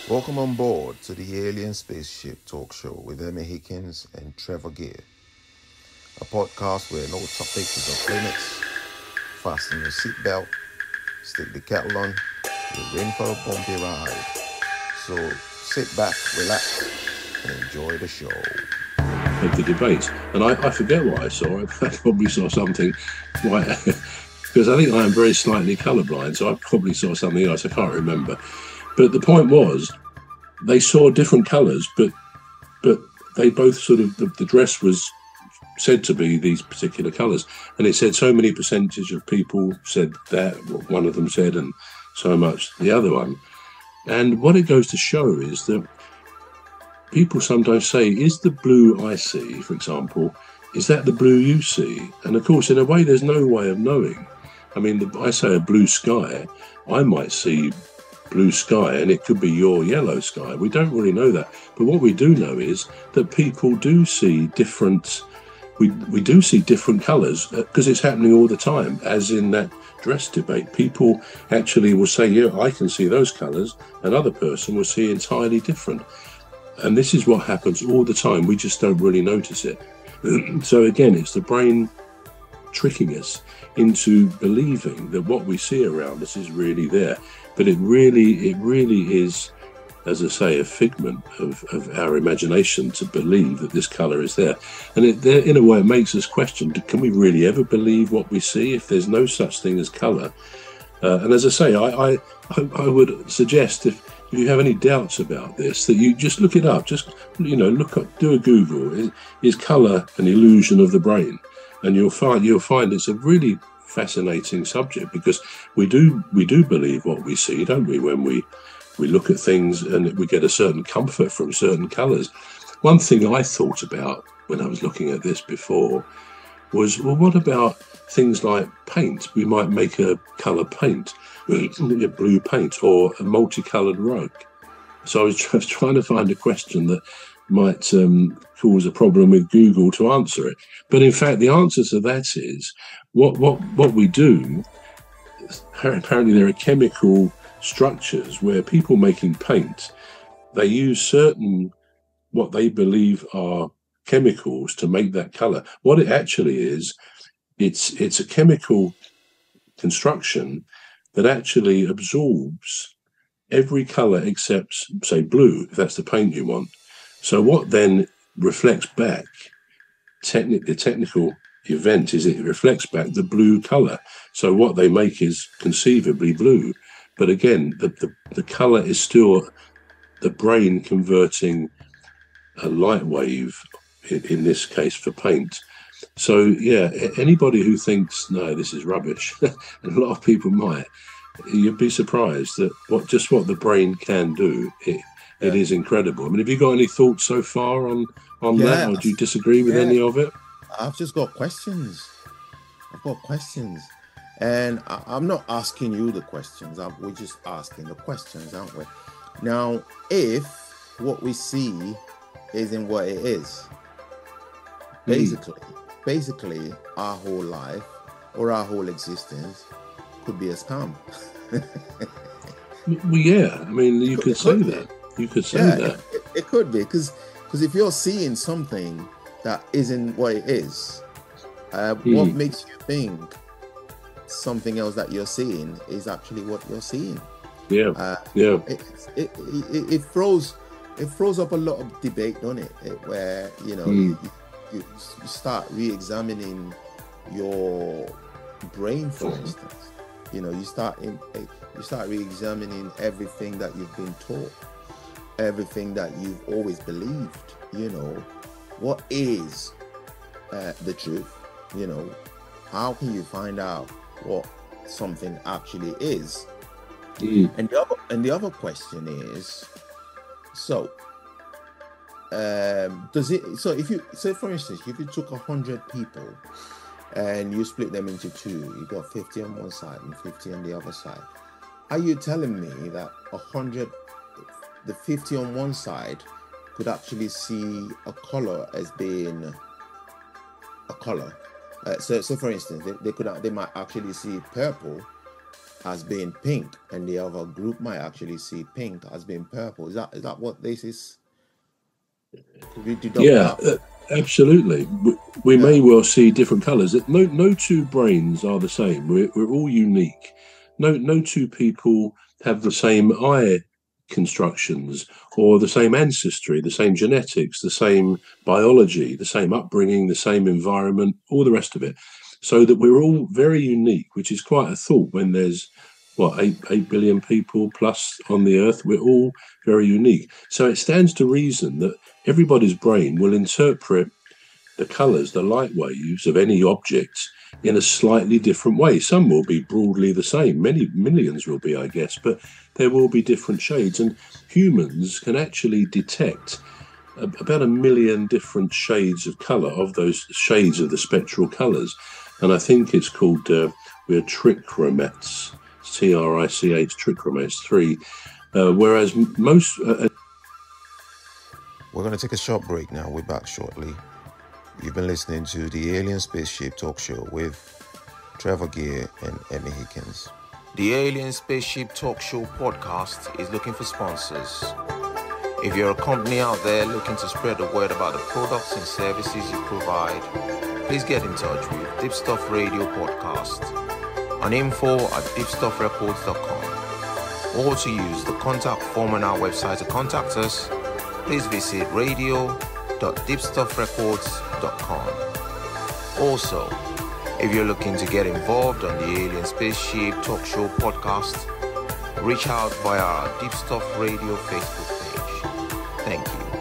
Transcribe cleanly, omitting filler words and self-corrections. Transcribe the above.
Welcome on board to the Alien Spaceship talk show with Emmy Hikins and Trevor, a podcast where no topic is off limits. Fasten your seatbelt, stick the kettle on, you're in for a bumpy ride. So sit back, relax, and enjoy the show. Of the debate, and I forget what I saw. I probably saw something like because I think I am very slightly colourblind, so I probably saw something else. I can't remember, but the point was they saw different colours, but they both sort of the dress was said to be these particular colours, and it said so many percentage of people said that what one of them said, and so much the other one. And what it goes to show is that people sometimes say, is the blue I see, for example, is that the blue you see? And of course, in a way, there's no way of knowing. I mean, I say a blue sky, I might see blue sky and it could be your yellow sky. We don't really know that. But what we do know is that people do see different, we do see different colours because it's happening all the time, as in that dress debate. People actually will say, yeah, I can see those colours. Another person will see entirely different. And this is what happens all the time. We just don't really notice it. So again, it's the brain tricking us into believing that what we see around us is really there. But it really is, as I say, a figment of our imagination to believe that this colour is there. And in a way, it makes us question, can we really ever believe what we see if there's no such thing as colour? And as I say, I would suggest if you have any doubts about this, that you just look it up. Just look up, do a Google. Is colour an illusion of the brain? And you'll find it's a really fascinating subject, because we do believe what we see, don't we? When we look at things and we get a certain comfort from certain colours. One thing I thought about when I was looking at this before was, well, what about things like paint? We might make a colour paint, a blue paint, or a multicoloured rug. So I was trying to find a question that might cause a problem with Google to answer it. But in fact, the answer to that is what we do. Apparently, there are chemical structures where people making paint, they use certain what they believe are chemicals to make that colour. What it actually is, it's a chemical construction that actually absorbs every colour except, say, blue, if that's the paint you want. So what then reflects back, the technical event is it reflects back the blue colour. So what they make is conceivably blue. But again, the colour is still the brain converting a light wave, in this case for paint. So yeah, anybody who thinks, no, this is rubbish, and a lot of people might, you'd be surprised that what the brain can do. It is incredible. I mean, have you got any thoughts so far on that, or do you disagree with any of it? I've just got questions. And I'm not asking you the questions. We're just asking the questions, aren't we? Now, if what we see isn't what it is, basically our whole life or our whole existence could be a scam. Well, yeah. I mean, you could say that. You could say that. It could be, because if you're seeing something that isn't what it is, what makes you think something else that you're seeing is actually what you're seeing? It throws up a lot of debate, doesn't it? Where you start re-examining your brain, for instance. You start re-examining everything that you've been taught, everything that you've always believed. What is the truth? How can you find out what something actually is? And the other question is, so does it? So if you say, for instance, if you took 100 people and you split them into two, you got 50 on one side and 50 on the other side. Are you telling me that 100, the 50 on one side could actually see a color as being a color? So for instance, they might actually see purple as being pink, and the other group might actually see pink as being purple. Is that what this is? Yeah, absolutely. We may well see different colours. No two brains are the same. We're all unique. No two people have the same eye constructions or the same ancestry, the same genetics, the same biology, the same upbringing, the same environment, all the rest of it. So that we're all very unique, which is quite a thought when there's, what, 8 billion people plus on the earth. We're all very unique. So it stands to reason that everybody's brain will interpret the colours, the light waves of any objects in a slightly different way. Some will be broadly the same, many millions will be, I guess, but there will be different shades. And humans can actually detect about 1 million different shades of colour, of those shades of the spectral colours. And I think it's called, we're trichromats, TRICH, trichromats 3, whereas most... We're going to take a short break now. We're back shortly. You've been listening to the Alien Spaceship Talk Show with Trevor and Emmy Hikins. The Alien Spaceship Talk Show podcast is looking for sponsors. If you're a company out there looking to spread the word about the products and services you provide, please get in touch with Deepstuff Radio Podcast on info@deepstuffrecords.com, or to use the contact form on our website to contact us, please visit radio.deepstuffrecords.com. Also, if you're looking to get involved on the Alien Spaceship Talk Show podcast, reach out via our Deepstuff Radio Facebook page. Thank you.